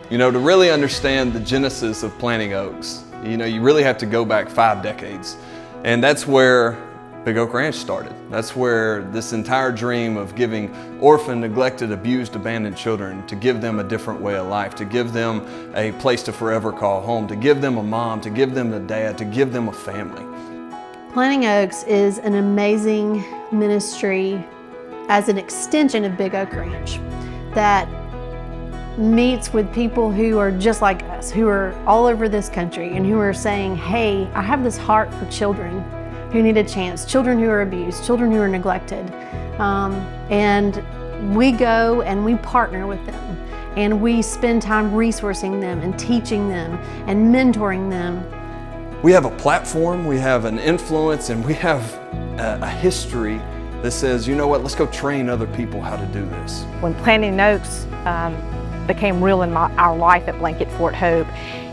You know, to really understand the genesis of planting Oaks, you know, you really have to go back 5 decades. And that's where Big Oak Ranch started. That's where this entire dream of giving orphaned, neglected, abused, abandoned children, to give them a different way of life, to give them a place to forever call home, to give them a mom, to give them a dad, to give them a family. Planting Oaks is an amazing ministry as an extension of Big Oak Ranch that meets with people who are just like us, who are all over this country and who are saying, hey, I have this heart for children who need a chance, children who are abused, children who are neglected. And we go and we partner with them and we spend time resourcing them and teaching them and mentoring them. We have a platform, we have an influence, and we have a history that says, you know what, let's go train other people how to do this. When Planting Oaks became real in our life at Blanket Fort Hope,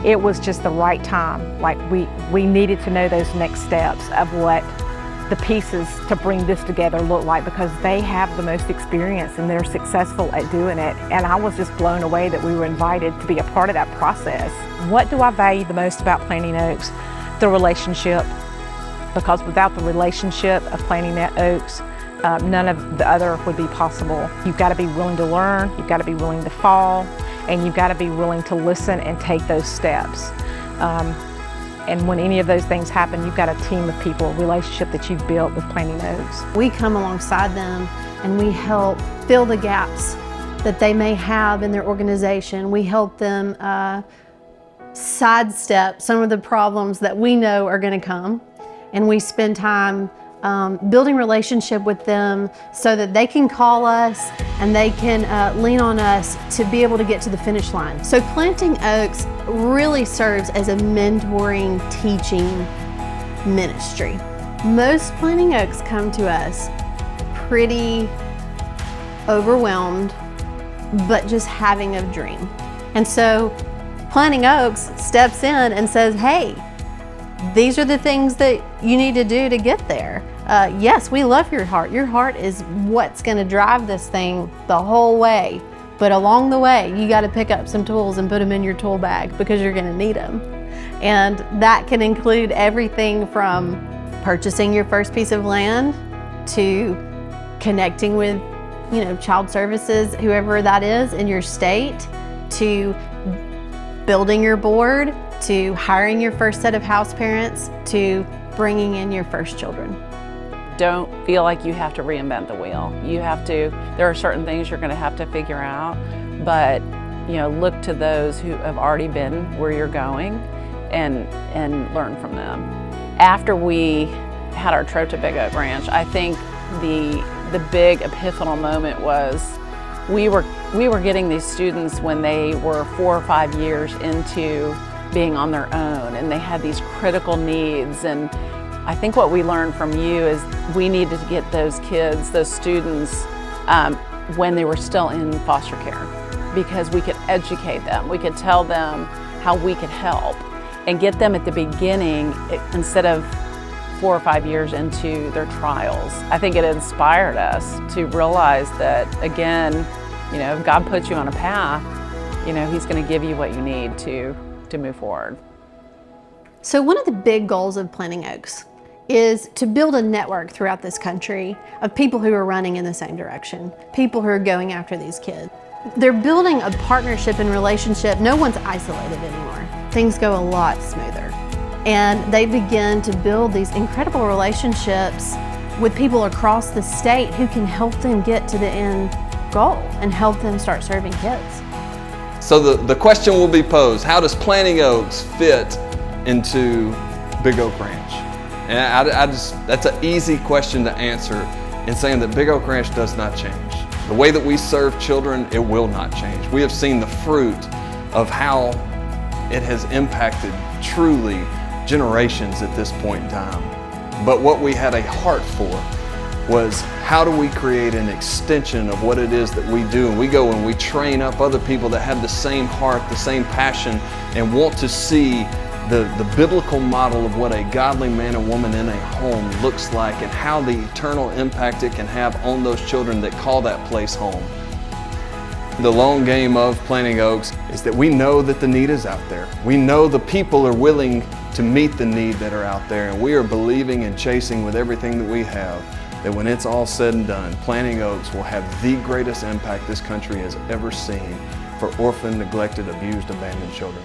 it was just the right time. Like we needed to know those next steps of what the pieces to bring this together look like, because they have the most experience and they're successful at doing it. And I was just blown away that we were invited to be a part of that process. What do I value the most about Planting Oaks? The relationship, because without the relationship of Planting Oaks, none of the other would be possible. You've got to be willing to learn, you've got to be willing to fall, and you've got to be willing to listen and take those steps. And when any of those things happen, you've got a team of people, a relationship that you've built with Planting Oaks. We come alongside them and we help fill the gaps that they may have in their organization. We help them sidestep some of the problems that we know are going to come, and we spend time building relationship with them so that they can call us and they can lean on us to be able to get to the finish line. So Planting Oaks really serves as a mentoring, teaching ministry. Most Planting Oaks come to us pretty overwhelmed, but just having a dream. And so Planting Oaks steps in and says, hey, these are the things that you need to do to get there. Yes, we love your heart. Your heart is what's going to drive this thing the whole way. But along the way, you got to pick up some tools and put them in your tool bag, because you're going to need them. And that can include everything from purchasing your first piece of land to connecting with, you know, child services, whoever that is in your state, to building your board, to hiring your first set of house parents, to bringing in your first children. Don't feel like you have to reinvent the wheel. There are certain things you're going to have to figure out, but you know, look to those who have already been where you're going and learn from them. After we had our trip to Big Oak Ranch, I think the big epiphanal moment was we were getting these students when they were 4 or 5 years into being on their own, and they had these critical needs. And I think what we learned from you is we needed to get those kids, those students, when they were still in foster care, because we could educate them, we could tell them how we could help, and get them at the beginning instead of 4 or 5 years into their trials. I think it inspired us to realize that, again, you know, if God puts you on a path, you know, He's going to give you what you need to move forward. So one of the big goals of Planting Oaks is to build a network throughout this country of people who are running in the same direction, people who are going after these kids. They're building a partnership and relationship. No one's isolated anymore. Things go a lot smoother. And they begin to build these incredible relationships with people across the state who can help them get to the end goal and help them start serving kids. So the question will be posed, how does Planting Oaks fit into Big Oak Ranch? And that's an easy question to answer in saying that Big Oak Ranch does not change. The way that we serve children, it will not change. We have seen the fruit of how it has impacted truly generations at this point in time. But what we had a heart for was, how do we create an extension of what it is that we do? And we go and we train up other people that have the same heart, the same passion, and want to see the biblical model of what a godly man and woman in a home looks like, and how the eternal impact it can have on those children that call that place home. The long game of Planting Oaks is that we know that the need is out there. We know the people are willing to meet the need that are out there, and we are believing and chasing with everything that we have that when it's all said and done, Planting Oaks will have the greatest impact this country has ever seen for orphaned, neglected, abused, abandoned children.